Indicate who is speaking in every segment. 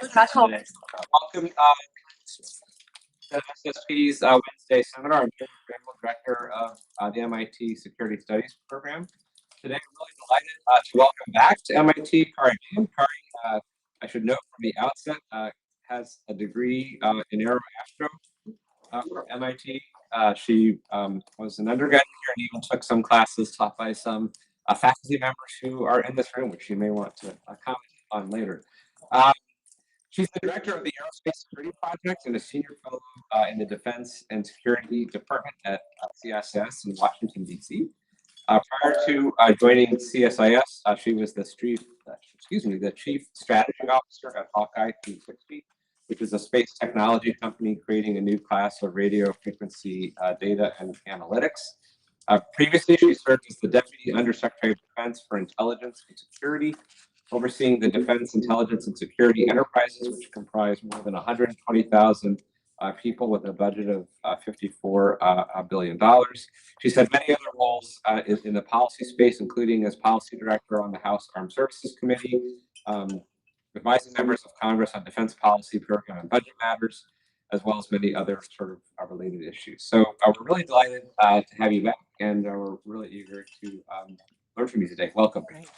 Speaker 1: Welcome to SSP's Wednesday seminar. I'm Jim, Director of the MIT Security Studies Program. Today, I'm really delighted to welcome back to MIT Kari Bingen. Kari, I should note from the outset, has a degree in aeroastro from MIT. She was an undergraduate here and even took some classes taught by some faculty members who are in this room, which you may want to comment on later. She's the director of the Aerospace Security Project and a senior fellow in the Defense and Security Department at CSIS in Washington, D.C. Prior to joining CSIS, she was the chief strategy officer at Hawkeye 360, which is a space technology company creating a new class of radio frequency data and analytics. Previously, she served as the Deputy Undersecretary of Defense for Intelligence and Security, overseeing the defense, intelligence, and security enterprises, which comprise more than 120,000 people with a budget of $54 billion. She's had many other roles in the policy space, including as policy director on the House Armed Services Committee, advising members of Congress on defense policy, program, and budget matters, as well as many other sort of related issues. So we're really delighted to have you back, and we're really eager to learn from you today. Welcome.
Speaker 2: Great.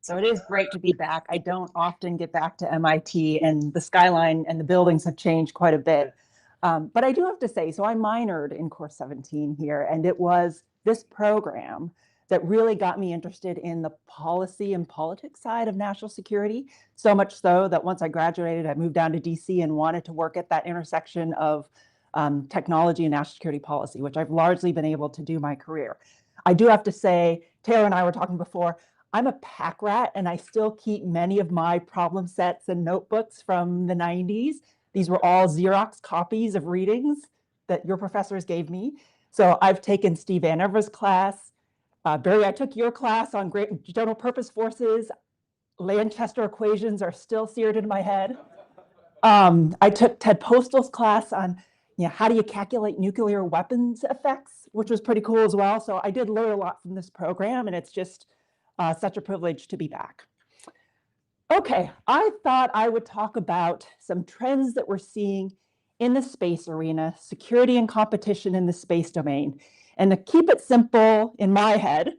Speaker 2: So it is great to be back. I don't often get back to MIT, and the skyline and the buildings have changed quite a bit. But I do have to say, so I minored in course 17 here, and it was this program that really got me interested in the policy and politics side of national security, so much so that once I graduated, I moved down to DC and wanted to work at that intersection of technology and national security policy, which I've largely been able to do my career. I do have to say, Taylor and I were talking before, I'm a pack rat, and I still keep many of my problem sets and notebooks from the 90s. These were all Xerox copies of readings that your professors gave me. So I've taken Steve Vanover's class. Barry, I took your class on great general purpose forces. Lanchester equations are still seared into my head. I took Ted Postal's class on how do you calculate nuclear weapons effects, which was pretty cool as well. So I did learn a lot from this program, and it's just such a privilege to be back. Okay, I thought I would talk about some trends that we're seeing in the space arena, security and competition in the space domain. And to keep it simple in my head,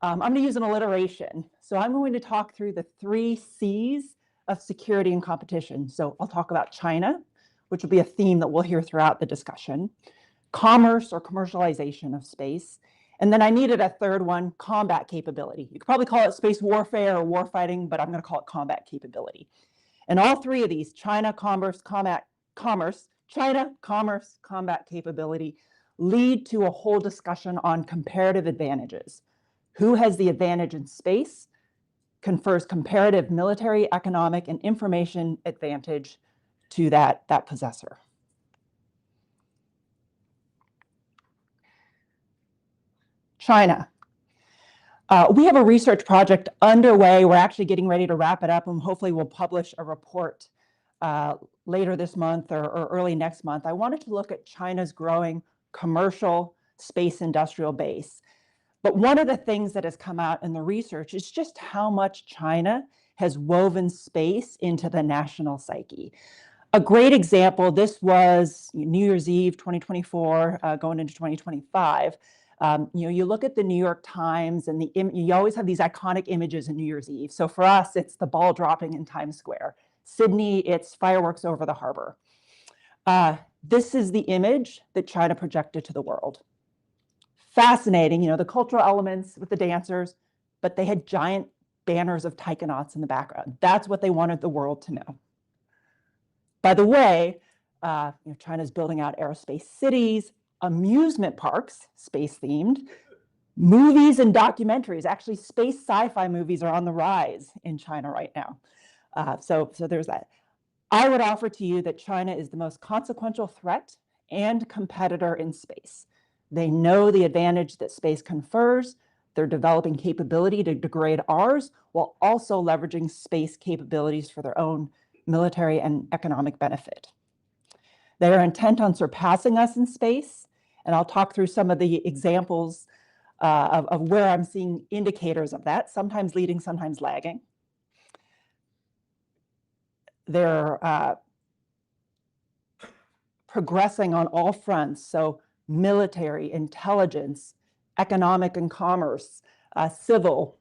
Speaker 2: I'm going to use an alliteration. So I'm going to talk through the 3 C's of security and competition. So I'll talk about China, which will be a theme that we'll hear throughout the discussion, commerce or commercialization of space, and then I needed a third one, combat capability. You could probably call it space warfare or warfighting, but I'm going to call it combat capability. And all 3 of these, China, commerce, combat capability, lead to a whole discussion on comparative advantages. Who has the advantage in space, confers comparative military, economic, and information advantage to that possessor. China. We have a research project underway. We're actually getting ready to wrap it up, and hopefully we'll publish a report later this month or early next month. I wanted to look at China's growing commercial space industrial base. But one of the things that has come out in the research is just how much China has woven space into the national psyche. A great example, this was New Year's Eve 2024, going into 2025. You look at the New York Times, and you always have these iconic images in New Year's Eve. So for us, it's the ball dropping in Times Square. Sydney, it's fireworks over the harbor. This is the image that China projected to the world. Fascinating, the cultural elements with the dancers, but they had giant banners of taikonauts in the background. That's what they wanted the world to know. By the way, China's building out aerospace cities, amusement parks, space-themed, movies and documentaries. Actually, space sci-fi movies are on the rise in China right now. So there's that. I would offer to you that China is the most consequential threat and competitor in space. They know the advantage that space confers. They're developing capability to degrade ours while also leveraging space capabilities for their own military and economic benefit. They are intent on surpassing us in space, and I'll talk through some of the examples of where I'm seeing indicators of that, sometimes leading, sometimes lagging. They're progressing on all fronts, so military, intelligence, economic and commerce, civil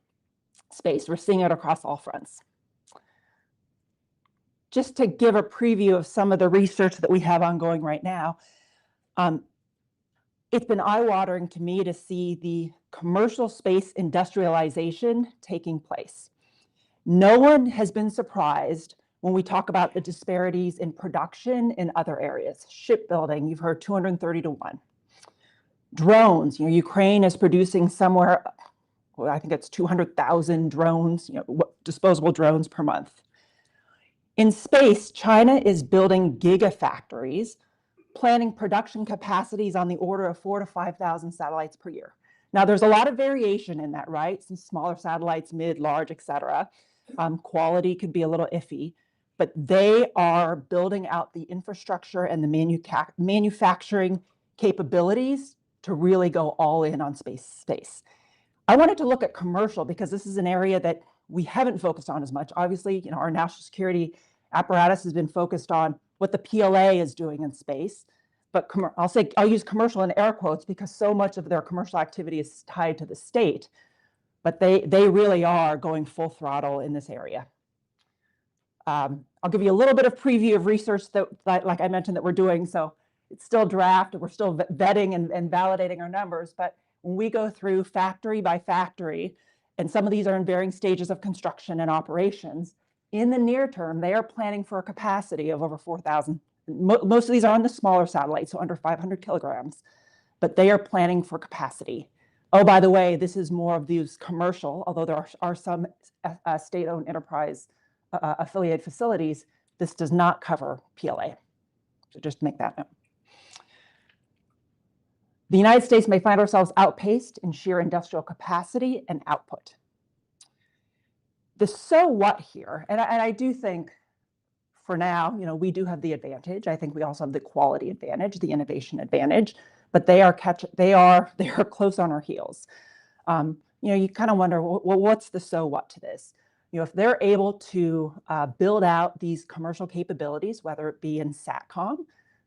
Speaker 2: space. We're seeing it across all fronts. Just to give a preview of some of the research that we have ongoing right now, it's been eye-watering to me to see the commercial space industrialization taking place. No one has been surprised when we talk about the disparities in production in other areas. Shipbuilding, you've heard 230 to 1. Drones, Ukraine is producing somewhere, well, I think it's 200,000 drones, disposable drones per month. In space, China is building gigafactories, planning production capacities on the order of 4,000 to 5,000 satellites per year. Now, there's a lot of variation in that, right? Some smaller satellites, mid, large, et cetera. Quality could be a little iffy, but they are building out the infrastructure and the manufacturing capabilities to really go all in on space. I wanted to look at commercial because this is an area that we haven't focused on as much. Obviously, our national security apparatus has been focused on what the PLA is doing in space, but I'll use commercial in air quotes because so much of their commercial activity is tied to the state, but they really are going full throttle in this area. I'll give you a little bit of preview of research that like I mentioned, that we're doing. So it's still draft, we're still vetting and validating our numbers, but when we go through factory by factory, and some of these are in varying stages of construction and operations, in the near term, they are planning for a capacity of over 4,000. Most of these are on the smaller satellites, so under 500 kilograms, but they are planning for capacity. Oh, by the way, this is more of these commercial, although there are some state-owned enterprise affiliated facilities. This does not cover PLA, so just make that note. The United States may find ourselves outpaced in sheer industrial capacity and output. The so what here, and I do think for now, we do have the advantage. I think we also have the quality advantage, the innovation advantage, but they are close on our heels. You kind of wonder, well, what's the so what to this? If they're able to build out these commercial capabilities, whether it be in SATCOM,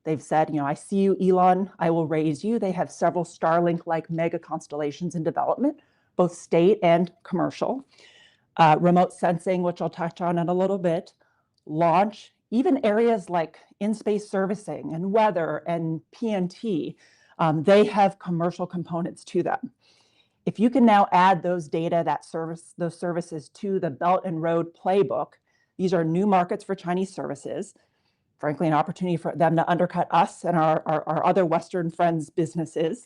Speaker 2: they've said, I see you, Elon, I will raise you. They have several Starlink-like mega constellations in development, both state and commercial. Remote sensing, which I'll touch on in a little bit, launch, even areas like in-space servicing and weather and PNT, they have commercial components to them. If you can now add those those services to the Belt and Road playbook, these are new markets for Chinese services, frankly, an opportunity for them to undercut us and our other Western friends' businesses.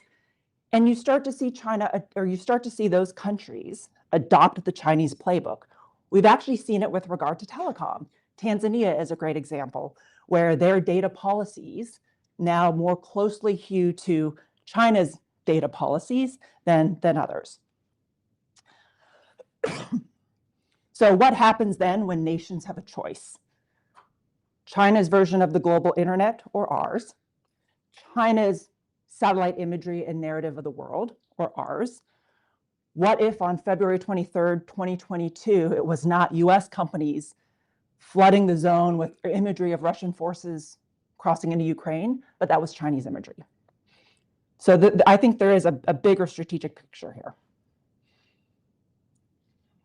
Speaker 2: And you start to see those countries adopt the Chinese playbook. We've actually seen it with regard to telecom. Tanzania is a great example, where their data policies now more closely hew to China's data policies than others. So what happens then when nations have a choice? China's version of the global internet or ours, China's satellite imagery and narrative of the world or ours. What if on February 23rd, 2022, it was not US companies flooding the zone with imagery of Russian forces crossing into Ukraine, but that was Chinese imagery? So I think there is a bigger strategic picture here.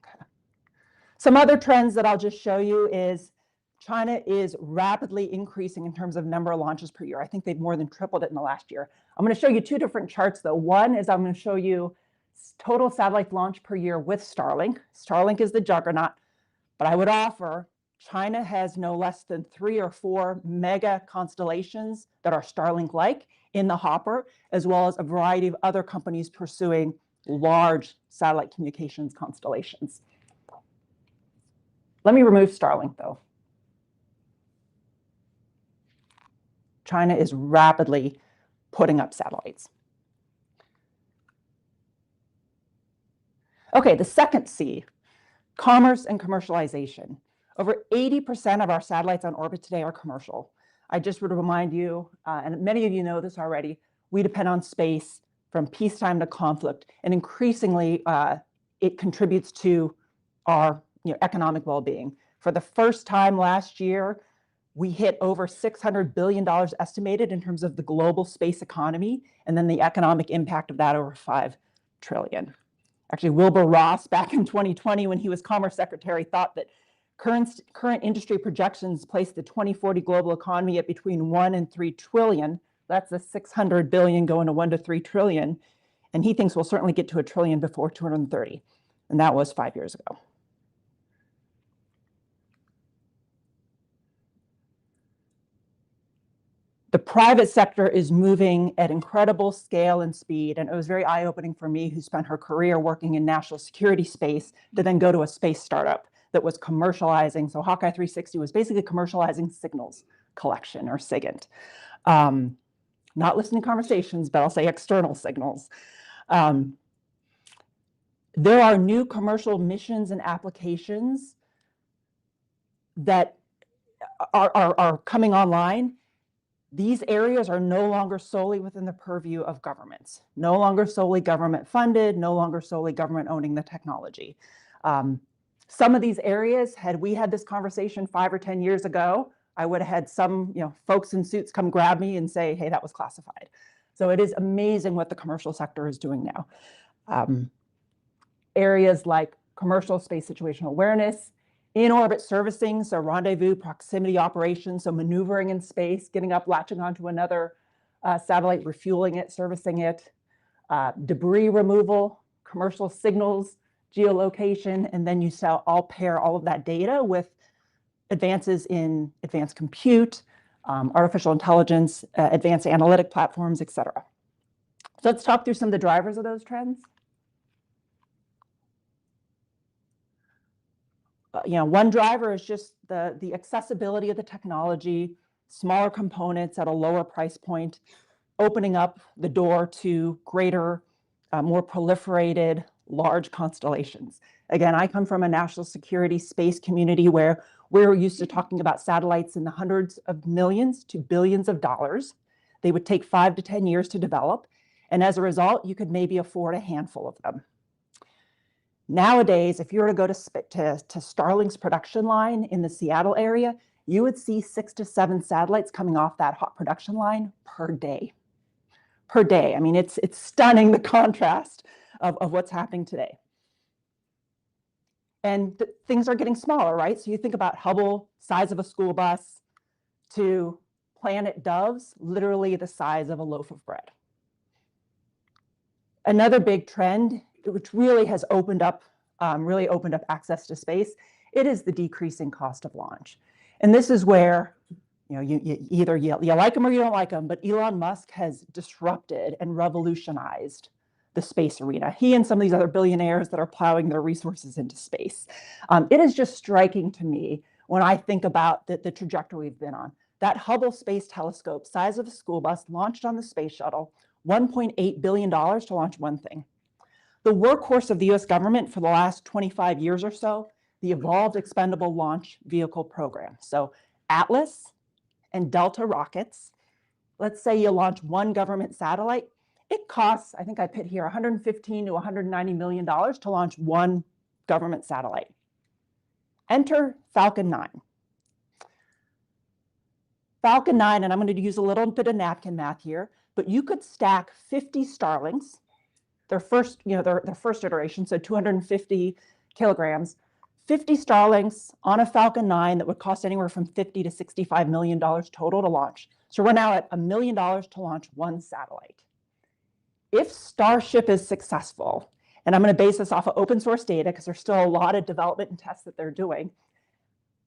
Speaker 2: Okay. Some other trends that I'll just show you is China is rapidly increasing in terms of number of launches per year. I think they've more than tripled it in the last year. I'm going to show you two different charts, though. One is I'm going to show you total satellite launch per year with Starlink. Starlink is the juggernaut, but I would offer China has no less than 3 or 4 mega constellations that are Starlink-like in the hopper, as well as a variety of other companies pursuing large satellite communications constellations. Let me remove Starlink, though. China is rapidly putting up satellites. Okay, the second C, commerce and commercialization. Over 80% of our satellites on orbit today are commercial. I just would remind you, and many of you know this already, we depend on space from peacetime to conflict, and increasingly it contributes to our economic well-being. For the first time last year, we hit over $600 billion estimated in terms of the global space economy, and then the economic impact of that over $5 trillion. Actually, Wilbur Ross, back in 2020, when he was Commerce Secretary, thought that current industry projections place the 2040 global economy at between 1 and 3 trillion. That's a 600 billion going to 1 to 3 trillion. And he thinks we'll certainly get to a trillion before 230. And that was 5 years ago. The private sector is moving at incredible scale and speed, and it was very eye-opening for me, who spent her career working in national security space, to then go to a space startup that was commercializing. So Hawkeye 360 was basically commercializing signals collection, or SIGINT. Not listening to conversations, but I'll say external signals. There are new commercial missions and applications that are coming online. These areas are no longer solely within the purview of governments, no longer solely government funded, no longer solely government owning the technology. Some of these areas, had we had this conversation 5 or 10 years ago, I would have had some folks in suits come grab me and say, hey, that was classified. So it is amazing what the commercial sector is doing now. Areas like commercial space situational awareness, in-orbit servicing, so rendezvous, proximity operations, so maneuvering in space, getting up, latching onto another satellite, refueling it, servicing it, debris removal, commercial signals, geolocation, and then you all pair all of that data with advances in advanced compute, artificial intelligence, advanced analytic platforms, et cetera. So let's talk through some of the drivers of those trends. One driver is just the accessibility of the technology, smaller components at a lower price point, opening up the door to greater, more proliferated, large constellations. Again, I come from a national security space community where we're used to talking about satellites in the hundreds of millions to billions of dollars. They would take 5 to 10 years to develop. And as a result, you could maybe afford a handful of them. Nowadays, if you were to go to Starlink's production line in the Seattle area, you would see 6 to 7 satellites coming off that hot production line per day. Per day. I mean, it's stunning, the contrast of what's happening today. And things are getting smaller, right? So you think about Hubble, size of a school bus, to Planet Doves, literally the size of a loaf of bread. Another big trend, which really has opened up access to space, it is the decreasing cost of launch. And this is where you either you like them or you don't like them, but Elon Musk has disrupted and revolutionized the space arena. He and some of these other billionaires that are plowing their resources into space. It is just striking to me when I think about the trajectory we've been on. That Hubble Space Telescope, size of a school bus, launched on the space shuttle, $1.8 billion to launch one thing. The workhorse of the US government for the last 25 years or so, the Evolved Expendable Launch Vehicle Program. So Atlas and Delta rockets, let's say you launch one government satellite, it costs, I think I put here, $115 to $190 million to launch one government satellite. Enter Falcon 9. Falcon 9, and I'm going to use a little bit of napkin math here, but you could stack 50 Starlinks, their first iteration, so 250 kilograms, 50 Starlinks on a Falcon 9 that would cost anywhere from $50 to $65 million total to launch. So we're now at $1 million to launch one satellite. If Starship is successful, and I'm going to base this off of open source data because there's still a lot of development and tests that they're doing,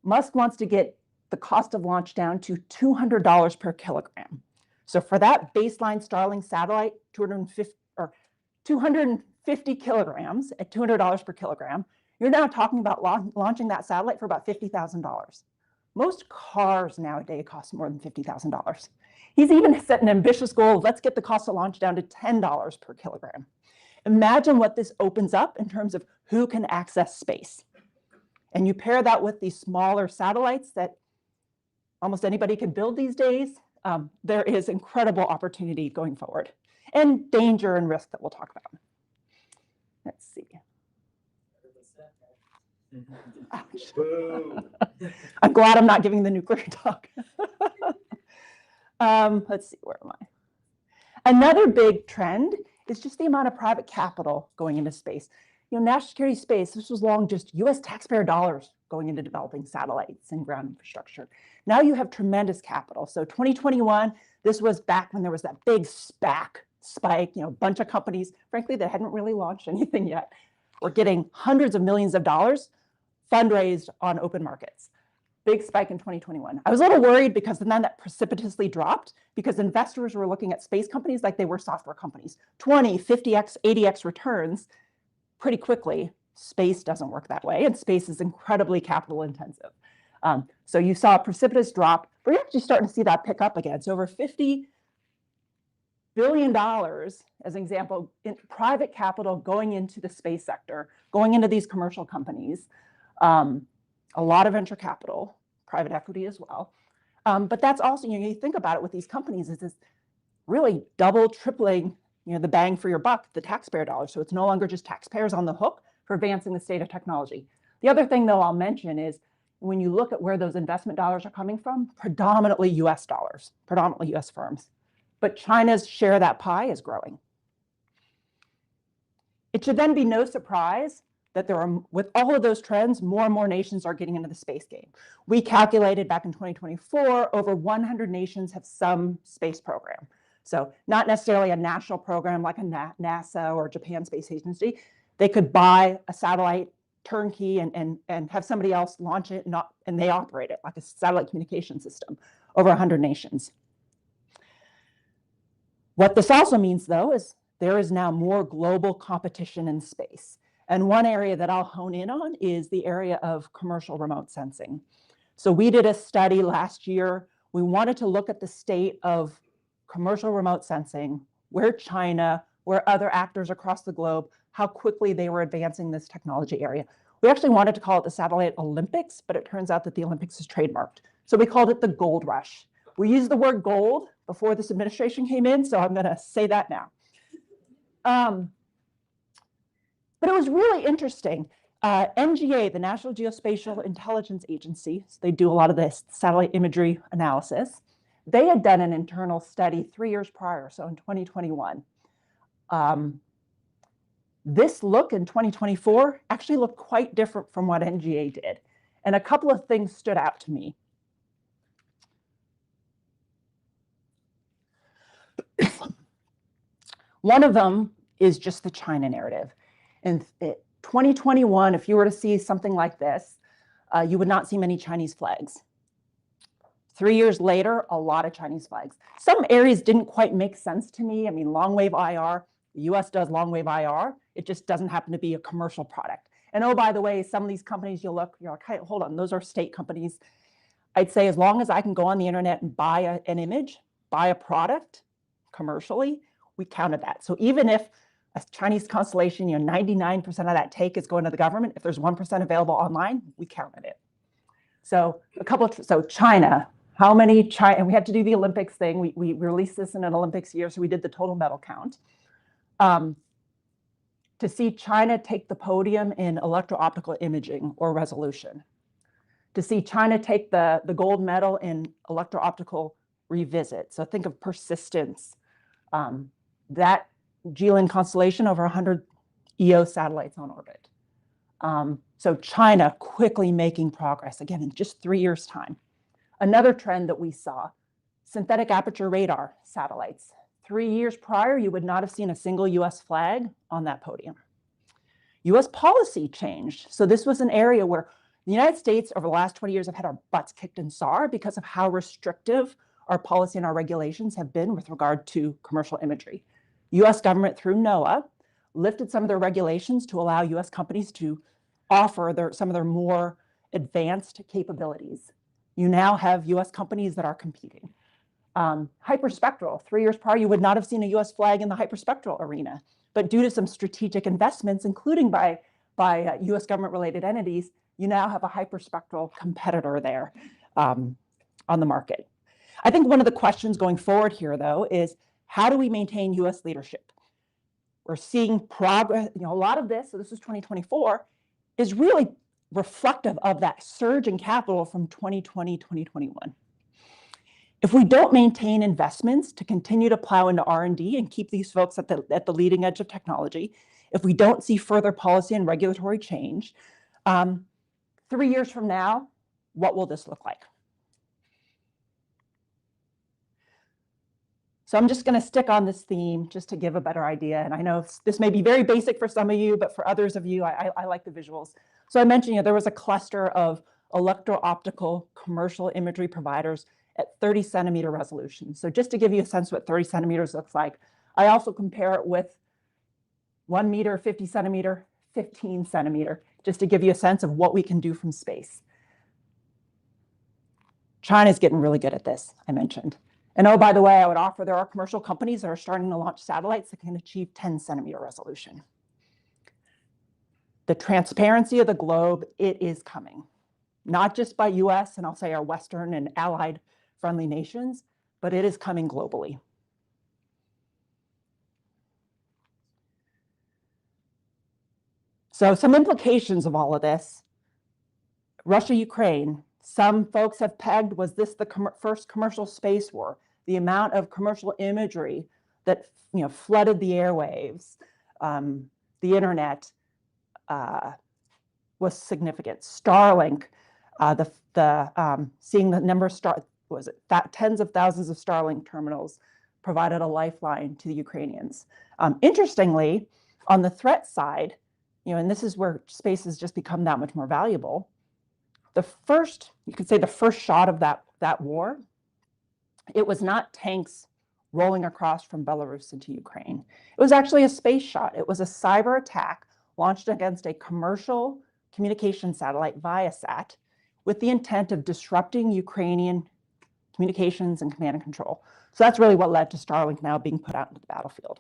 Speaker 2: Musk wants to get the cost of launch down to $200 per kilogram. So for that baseline Starlink satellite, 250 kilograms at $200 per kilogram, you're now talking about launching that satellite for about $50,000. Most cars nowadays cost more than $50,000. He's even set an ambitious goal of let's get the cost of launch down to $10 per kilogram. Imagine what this opens up in terms of who can access space. And you pair that with these smaller satellites that almost anybody can build these days, there is incredible opportunity going forward, and danger and risk that we'll talk about. Let's see. I'm glad I'm not giving the nuclear talk. Let's see, where am I? Another big trend is just the amount of private capital going into space. You know, national security space, this was long just US taxpayer dollars going into developing satellites and ground infrastructure. Now you have tremendous capital. So 2021, this was back when there was that big SPAC spike, you know, a bunch of companies, frankly, that hadn't really launched anything yet, were getting hundreds of millions of dollars fundraised on open markets. Big spike in 2021. I was a little worried because then that precipitously dropped because investors were looking at space companies like they were software companies. 20, 50x, 80x returns pretty quickly. Space doesn't work that way, and space is incredibly capital intensive. So you saw a precipitous drop, but you're actually starting to see that pick up again. So over $50 billion, as an example, in private capital going into the space sector, going into these commercial companies. A lot of venture capital, private equity as well. But that's also, you know, you think about it with these companies, is this really double, tripling, you know, the bang for your buck, the taxpayer dollars. So it's no longer just taxpayers on the hook for advancing the state of technology. The other thing, though, I'll mention is when you look at where those investment dollars are coming from, predominantly US dollars, predominantly US firms. But China's share of that pie is growing. It should then be no surprise that there are, with all of those trends, more and more nations are getting into the space game. We calculated back in 2024, over 100 nations have some space program. So not necessarily a national program like a NASA or Japan Space Agency. They could buy a satellite turnkey and have somebody else launch it, and they operate it like a satellite communication system, over 100 nations. What this also means, though, is there is now more global competition in space. And one area that I'll hone in on is the area of commercial remote sensing. So we did a study last year. We wanted to look at the state of commercial remote sensing, where China, where other actors across the globe, how quickly they were advancing this technology area. We actually wanted to call it the Satellite Olympics, but it turns out that the Olympics is trademarked. So we called it the gold rush. We used the word gold before this administration came in, so I'm going to say that now. But it was really interesting. NGA, the National Geospatial Intelligence Agency, so they do a lot of this satellite imagery analysis. They had done an internal study 3 years prior, so in 2021. This look in 2024 actually looked quite different from what NGA did. And a couple of things stood out to me. One of them is just the China narrative. In 2021, if you were to see something like this, you would not see many Chinese flags. 3 years later, a lot of Chinese flags. Some areas didn't quite make sense to me. I mean, long-wave IR, the US does long-wave IR. It just doesn't happen to be a commercial product. And oh, by the way, some of these companies you're like, hey, hold on, those are state companies. I'd say as long as I can go on the internet and buy an image, buy a product commercially, we counted that. So even if a Chinese constellation, 99% of that take is going to the government, if there's 1% available online, we counted it. So so China, how many China, and we had to do the Olympics thing. We released this in an Olympics year, so we did the total medal count. To see China take the podium in electro-optical imaging or resolution. To see China take the gold medal in electro-optical revisit. So think of persistence. That Jilin constellation, over 100 EO satellites on orbit. So China quickly making progress, again, in just 3 years' time. Another trend that we saw, synthetic aperture radar satellites. 3 years prior, you would not have seen a single US flag on that podium. US policy changed. So this was an area where the United States over the last 20 years have had our butts kicked in SAR because of how restrictive our policy and our regulations have been with regard to commercial imagery. US government through NOAA lifted some of their regulations to allow US companies to offer some of their more advanced capabilities. You now have US companies that are competing. Hyperspectral, 3 years prior, you would not have seen a US flag in the hyperspectral arena, but due to some strategic investments, including by US government-related entities, you now have a hyperspectral competitor there on the market. I think one of the questions going forward here, though, is how do we maintain U.S. leadership? We're seeing progress, a lot of this, so this is 2024, is really reflective of that surge in capital from 2020, 2021. If we don't maintain investments to continue to plow into R&D and keep these folks at the leading edge of technology, if we don't see further policy and regulatory change, 3 years from now, what will this look like? So I'm just going to stick on this theme just to give a better idea. And I know this may be very basic for some of you, but for others of you, I like the visuals. So I mentioned there was a cluster of electro-optical commercial imagery providers at 30 centimeter resolution. So just to give you a sense what 30 centimeters looks like, I also compare it with 1 meter, 50 centimeter, 15 centimeter, just to give you a sense of what we can do from space. China's getting really good at this, I mentioned. And oh, by the way, I would offer there are commercial companies that are starting to launch satellites that can achieve 10 centimeter resolution. The transparency of the globe, it is coming. Not just by US and I'll say our Western and allied friendly nations, but it is coming globally. So some implications of all of this. Russia, Ukraine, some folks have pegged, was this the first commercial space war? The amount of commercial imagery that flooded the airwaves, the internet, was significant. Starlink, seeing the number of tens of thousands of Starlink terminals provided a lifeline to the Ukrainians. Interestingly, on the threat side, and this is where space has just become that much more valuable. You could say the first shot of that war, it was not tanks rolling across from Belarus into Ukraine. It was actually a space shot. It was a cyber attack launched against a commercial communication satellite, Viasat, with the intent of disrupting Ukrainian communications and command and control. So that's really what led to Starlink now being put out into the battlefield.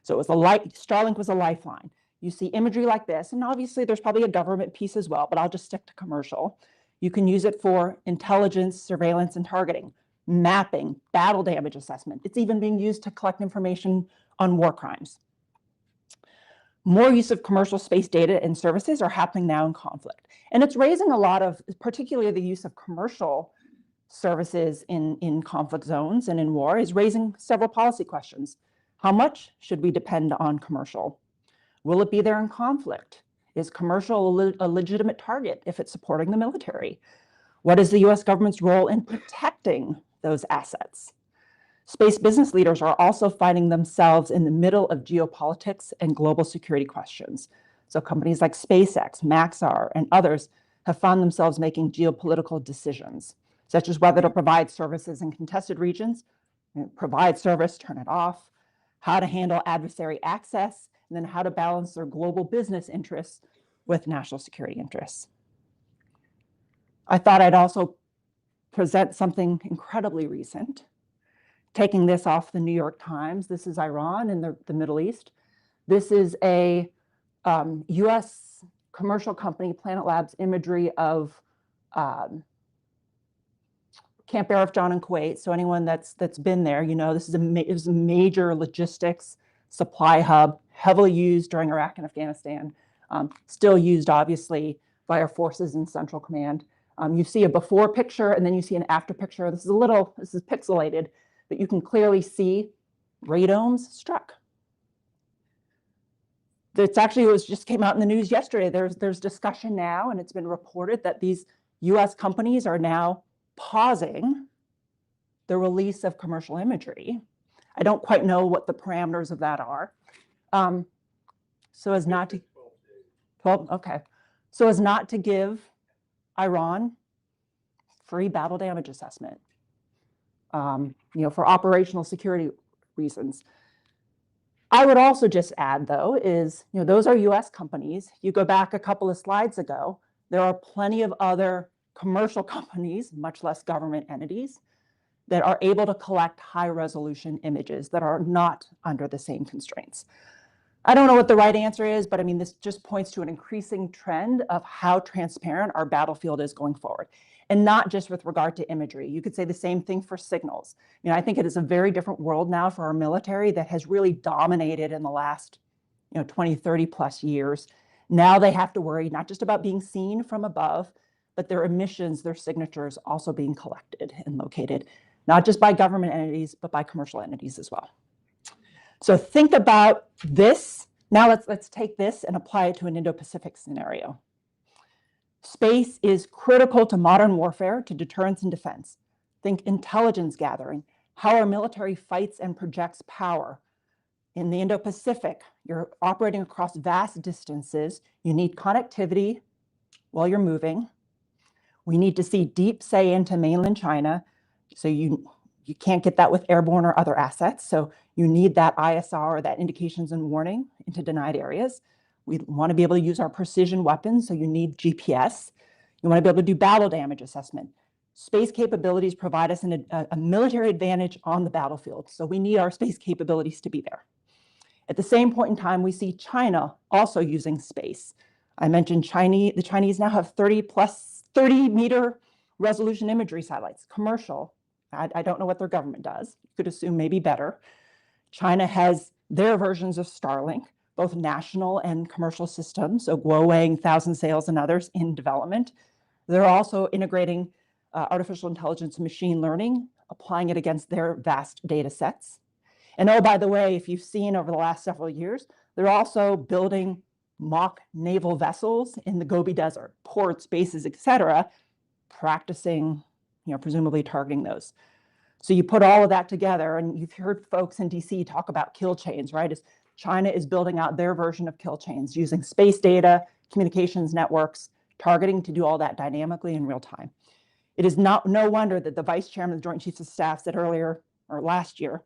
Speaker 2: So it was Starlink was a lifeline. You see imagery like this, and obviously there's probably a government piece as well, but I'll just stick to commercial. You can use it for intelligence, surveillance, and targeting, mapping, battle damage assessment. It's even being used to collect information on war crimes. More use of commercial space data and services are happening now in conflict. And it's raising a lot of, particularly the use of commercial services in conflict zones and in war is raising several policy questions. How much should we depend on commercial? Will it be there in conflict? Is commercial a legitimate target if it's supporting the military? What is the US government's role in protecting those assets? Space business leaders are also finding themselves in the middle of geopolitics and global security questions. So companies like SpaceX, Maxar, and others have found themselves making geopolitical decisions, such as whether to provide services in contested regions, provide service, turn it off, how to handle adversary access, and then how to balance their global business interests with national security interests. I thought I'd also present something incredibly recent. Taking this off the New York Times, this is Iran in the Middle East. This is a US commercial company, Planet Labs, imagery of Camp Arif John in Kuwait. So anyone that's been there, this is a major logistics supply hub, heavily used during Iraq and Afghanistan, still used obviously by our forces in Central Command. You see a before picture and then you see an after picture. This is pixelated, but you can clearly see radomes struck. Just came out in the news yesterday. There's discussion now, and it's been reported that these US companies are now pausing the release of commercial imagery. I don't quite know what the parameters of that are. So as not to 12, okay. So as not to give Iran free battle damage assessment, for operational security reasons. I would also just add, though, is, those are US companies. You go back a couple of slides ago, there are plenty of other commercial companies, much less government entities, that are able to collect high resolution images that are not under the same constraints. I don't know what the right answer is, but I mean, this just points to an increasing trend of how transparent our battlefield is going forward. And not just with regard to imagery. You could say the same thing for signals. I think it is a very different world now for our military that has really dominated in the last 20, 30 plus years. Now they have to worry not just about being seen from above, but their emissions, their signatures also being collected and located, not just by government entities, but by commercial entities as well. So think about this. Now let's take this and apply it to an Indo-Pacific scenario. Space is critical to modern warfare, to deterrence and defense. Think intelligence gathering, how our military fights and projects power. In the Indo-Pacific, you're operating across vast distances. You need connectivity while you're moving. We need to see deep say into mainland China. So you can't get that with airborne or other assets. So you need that ISR, or that indications and warning into denied areas. We want to be able to use our precision weapons, so you need GPS. You want to be able to do battle damage assessment. Space capabilities provide us a military advantage on the battlefield, so we need our space capabilities to be there. At the same point in time, we see China also using space. I mentioned the Chinese now have 30-meter resolution imagery satellites, commercial. I don't know what their government does. You could assume maybe better. China has their versions of Starlink, both national and commercial systems, so Guowang, Thousand Sails, and others in development. They're also integrating artificial intelligence and machine learning, applying it against their vast data sets. And oh, by the way, if you've seen over the last several years, they're also building mock naval vessels in the Gobi Desert, ports, bases, et cetera, practicing, presumably targeting those. So you put all of that together, and you've heard folks in DC talk about kill chains, right? As China is building out their version of kill chains using space data, communications networks, targeting to do all that dynamically in real time. It is no wonder that the Vice Chairman of the Joint Chiefs of Staff said earlier, or last year,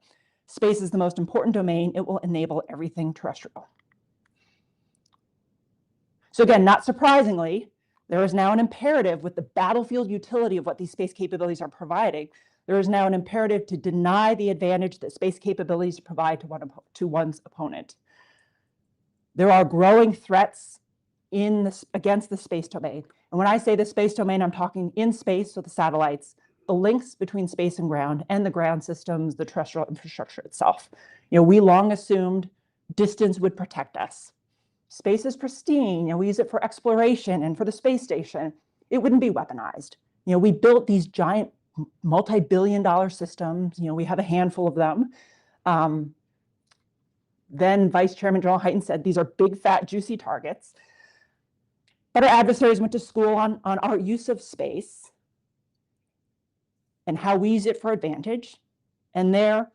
Speaker 2: space is the most important domain. It will enable everything terrestrial. So again, not surprisingly, there is now an imperative with the battlefield utility of what these space capabilities are providing. There is now an imperative to deny the advantage that space capabilities provide to one's opponent. There are growing threats against the space domain. And when I say the space domain, I'm talking in space, so the satellites, the links between space and the ground systems, the terrestrial infrastructure itself. We long assumed distance would protect us. Space is pristine. We use it for exploration and for the space station. It wouldn't be weaponized. We built these giant multi-billion-dollar systems. We have a handful of them. Then Vice Chairman General Hyten said these are big, fat, juicy targets. But our adversaries went to school on our use of space and how we use it for advantage. And they're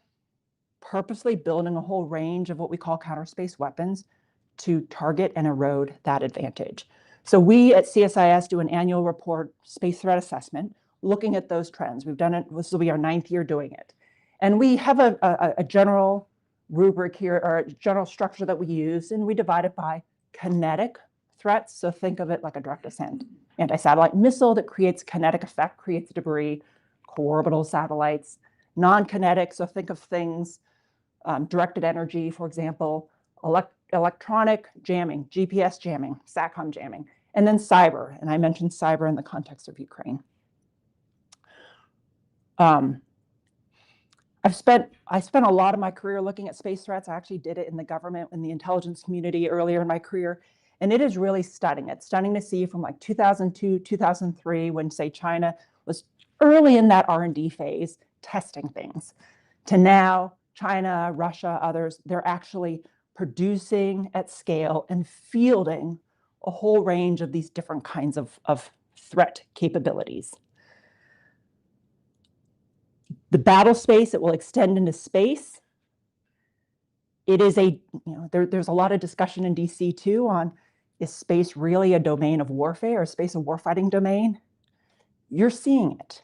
Speaker 2: purposely building a whole range of what we call counter space weapons to target and erode that advantage. So we at CSIS do an annual report, space threat assessment, looking at those trends. We've done it, this will be our 9th year doing it. And we have a general rubric here, or a general structure that we use, and we divide it by kinetic threats. So think of it like a direct ascent anti-satellite missile that creates kinetic effect, creates debris, co-orbital satellites. Non-kinetic, so think of things, directed energy, for example, electronic jamming, GPS jamming, SATCOM jamming, and then cyber. And I mentioned cyber in the context of Ukraine. I spent a lot of my career looking at space threats. I actually did it in the government, in the intelligence community earlier in my career. And it is really stunning. It's stunning to see from like 2002, 2003, when, say, China was early in that R&D phase, testing things, to now China, Russia, others, they're actually producing at scale and fielding a whole range of these different kinds of threat capabilities. The battle space, it will extend into space. It is there's a lot of discussion in DC too on, is space really a domain of warfare, or space a warfighting domain? You're seeing it.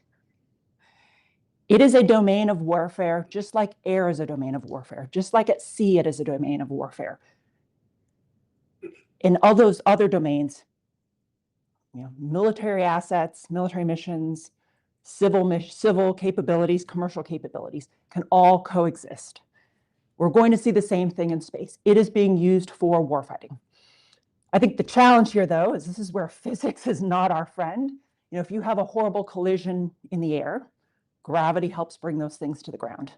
Speaker 2: It is a domain of warfare, just like air is a domain of warfare, just like at sea it is a domain of warfare. In all those other domains, military assets, military missions, civil capabilities, commercial capabilities can all coexist. We're going to see the same thing in space. It is being used for warfighting. I think the challenge here, though, is this is where physics is not our friend. if you have a horrible collision in the air, gravity helps bring those things to the ground.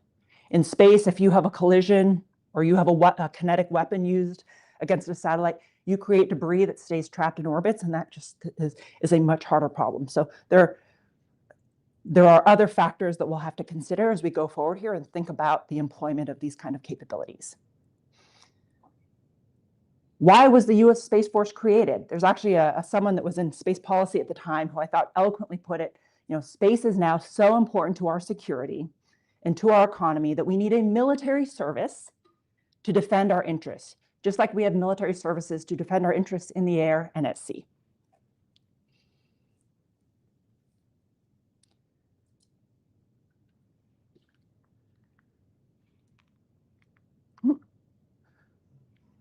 Speaker 2: In space, if you have a collision or you have a kinetic weapon used against a satellite, you create debris that stays trapped in orbits, and that just is a much harder problem. So there are other factors that we'll have to consider as we go forward here and think about the employment of these kind of capabilities. Why was the U.S. Space Force created? There's actually someone that was in space policy at the time who I thought eloquently put it, space is now so important to our security and to our economy that we need a military service to defend our interests, just like we have military services to defend our interests in the air and at sea.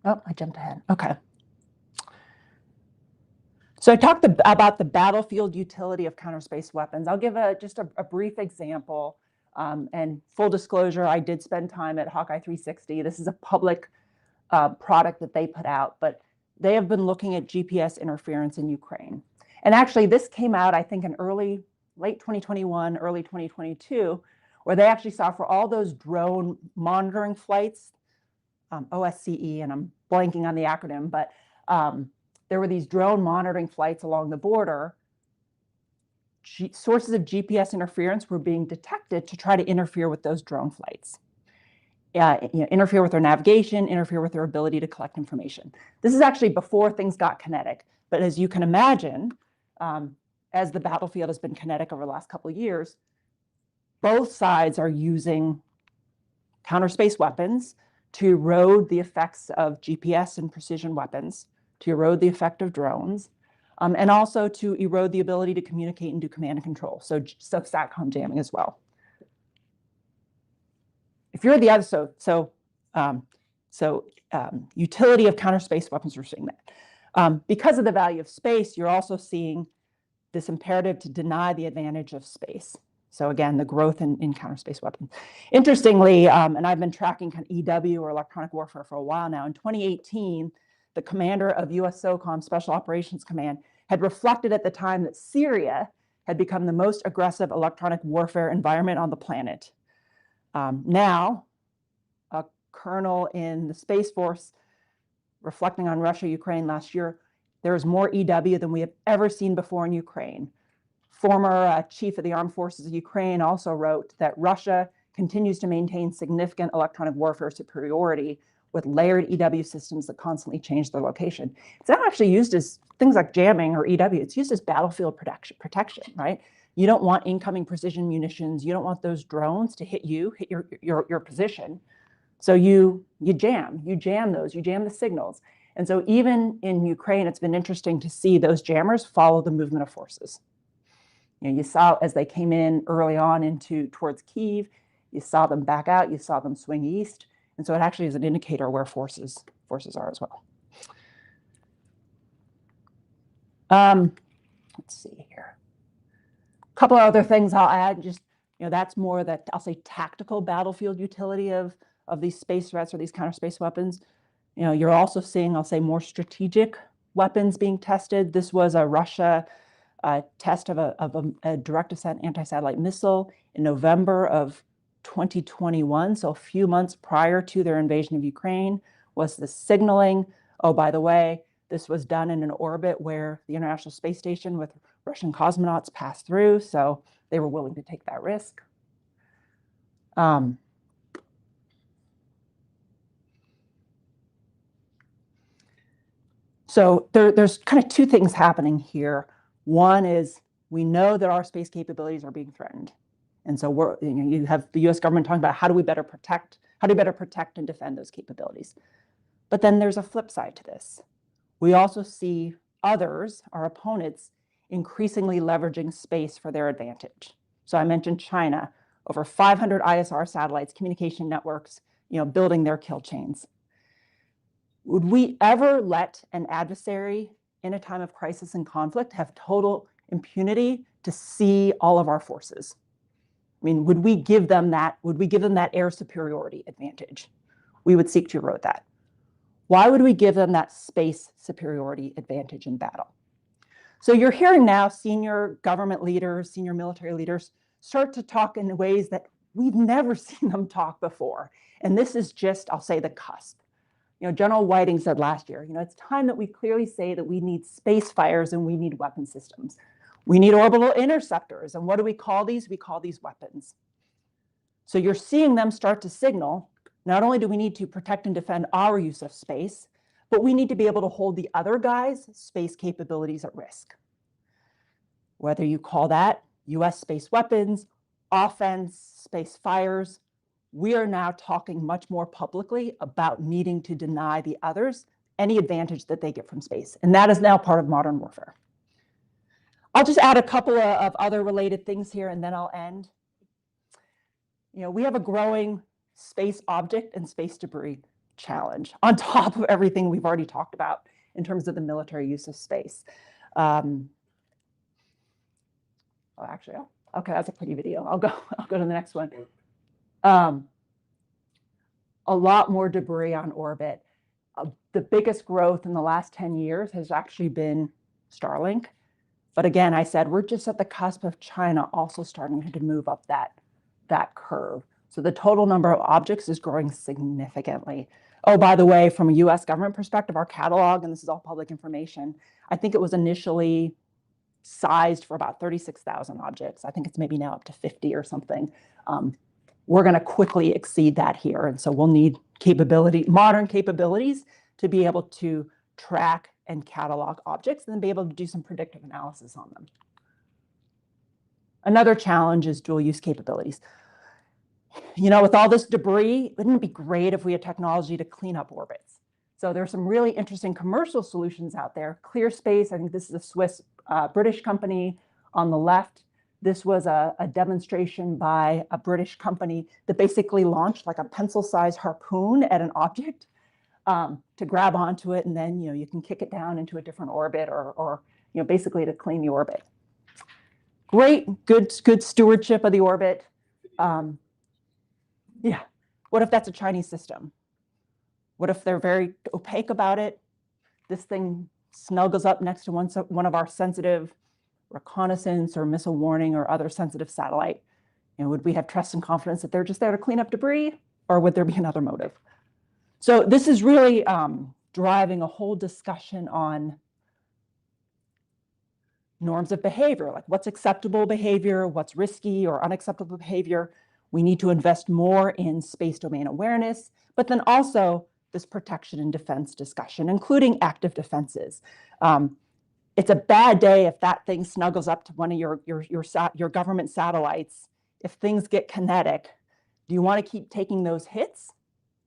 Speaker 2: Oh, I jumped ahead. Okay. So I talked about the battlefield utility of counter space weapons. I'll give just a brief example. And full disclosure, I did spend time at Hawkeye 360. This is a public product that they put out, but they have been looking at GPS interference in Ukraine. And actually, this came out, I think, in late 2021, early 2022, where they actually saw for all those drone monitoring flights, OSCE, and I'm blanking on the acronym, but there were these drone monitoring flights along the border. Sources of GPS interference were being detected to try to interfere with those drone flights. Interfere with their navigation, interfere with their ability to collect information. This is actually before things got kinetic. But as you can imagine, as the battlefield has been kinetic over the last couple of years, both sides are using counter space weapons to erode the effects of GPS and precision weapons, to erode the effect of drones, and also to erode the ability to communicate and do command and control. So SATCOM jamming as well. If you're the other, utility of counter space weapons, we're seeing that. Because of the value of space, you're also seeing this imperative to deny the advantage of space. So again, the growth in counter space weapons. Interestingly, and I've been tracking kind of EW or electronic warfare for a while now. In 2018, the commander of US SOCOM, Special Operations Command, had reflected at the time that Syria had become the most aggressive electronic warfare environment on the planet. Now, a colonel in the Space Force reflecting on Russia, Ukraine last year, there is more EW than we have ever seen before in Ukraine. Former chief of the armed forces of Ukraine also wrote that Russia continues to maintain significant electronic warfare superiority with layered EW systems that constantly change their location. It's not actually used as things like jamming or EW. It's used as battlefield protection, right? You don't want incoming precision munitions. You don't want those drones to hit your position. So you jam the signals. And so even in Ukraine, it's been interesting to see those jammers follow the movement of forces. You saw as they came in early on towards Kyiv, you saw them back out, you saw them swing east. And so it actually is an indicator where forces are as well. Let's see here. A couple of other things I'll add, just, that's more that I'll say tactical battlefield utility of these space threats or these counter space weapons. You're also seeing, I'll say, more strategic weapons being tested. This was a Russia test of a direct ascent anti-satellite missile in November of 2021, so a few months prior to their invasion of Ukraine, was the signaling. Oh, by the way, this was done in an orbit where the International Space Station with Russian cosmonauts passed through, so they were willing to take that risk. So there's kind of two things happening here. One is we know that our space capabilities are being threatened. And so you have the US government talking about how do we better protect and defend those capabilities. But then there's a flip side to this. We also see others, our opponents, increasingly leveraging space for their advantage. So I mentioned China, over 500 ISR satellites, communication networks, building their kill chains. Would we ever let an adversary in a time of crisis and conflict have total impunity to see all of our forces? I mean, would we give them that air superiority advantage? We would seek to erode that. Why would we give them that space superiority advantage in battle? So you're hearing now senior government leaders, senior military leaders start to talk in ways that we've never seen them talk before. And this is just, I'll say, the cusp. General Whiting said last year, it's time that we clearly say that we need space fires and we need weapon systems. We need orbital interceptors. And what do we call these? We call these weapons. So you're seeing them start to signal, not only do we need to protect and defend our use of space, but we need to be able to hold the other guys' space capabilities at risk. Whether you call that US space weapons, offense, space fires, we are now talking much more publicly about needing to deny the others any advantage that they get from space. And that is now part of modern warfare. I'll just add a couple of other related things here and then I'll end. We have a growing space object and space debris challenge on top of everything we've already talked about in terms of the military use of space. Okay, that's a pretty video. I'll go to the next one. A lot more debris on orbit. The biggest growth in the last 10 years has actually been Starlink. But again, I said, we're just at the cusp of China also starting to move up that curve. So the total number of objects is growing significantly. Oh, by the way, from a US government perspective, our catalog, and this is all public information, I think it was initially sized for about 36,000 objects. I think it's maybe now up to 50 or something. We're going to quickly exceed that here. And so we'll need modern capabilities to be able to track and catalog objects and then be able to do some predictive analysis on them. Another challenge is dual use capabilities. With all this debris, wouldn't it be great if we had technology to clean up orbits? So there's some really interesting commercial solutions out there. ClearSpace, I think this is a Swiss British company on the left. This was a demonstration by a British company that basically launched like a pencil-sized harpoon at an object to grab onto it, and then you can kick it down into a different orbit or basically to clean the orbit. Great, good stewardship of the orbit. Yeah, what if that's a Chinese system? What if they're very opaque about it? This thing snuggles up next to one of our sensitive reconnaissance or missile warning or other sensitive satellite. Would we have trust and confidence that they're just there to clean up debris, or would there be another motive? So this is really driving a whole discussion on norms of behavior, like what's acceptable behavior, what's risky or unacceptable behavior. We need to invest more in space domain awareness, but then also this protection and defense discussion, including active defenses. It's a bad day if that thing snuggles up to one of your government satellites. If things get kinetic, do you want to keep taking those hits?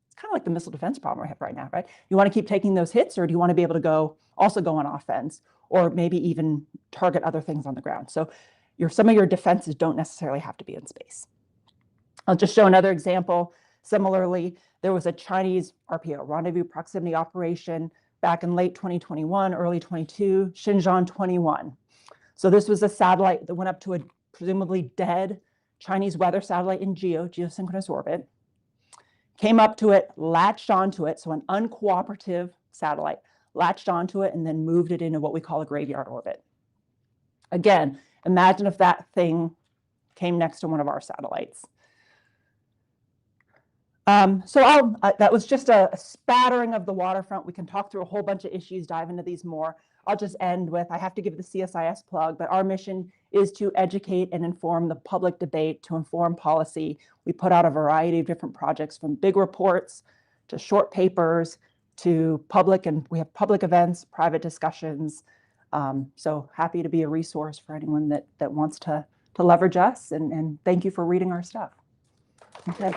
Speaker 2: It's kind of like the missile defense problem we have right now, right? You want to keep taking those hits, or do you want to be able to also go on offense, or maybe even target other things on the ground? So some of your defenses don't necessarily have to be in space. I'll just show another example. Similarly, there was a Chinese RPO, Rendezvous Proximity Operation, back in late 2021, early 22, Xinjiang 21. So this was a satellite that went up to a presumably dead Chinese weather satellite in geosynchronous orbit, came up to it, latched onto it, so an uncooperative satellite, latched onto it and then moved it into what we call a graveyard orbit. Again, imagine if that thing came next to one of our satellites. That was just a spattering of the waterfront. We can talk through a whole bunch of issues, dive into these more. I'll just end with, I have to give the CSIS plug, but our mission is to educate and inform the public debate, to inform policy. We put out a variety of different projects, from big reports to short papers to public, and we have public events, private discussions. So happy to be a resource for anyone that wants to leverage us, and thank you for reading our stuff. Okay.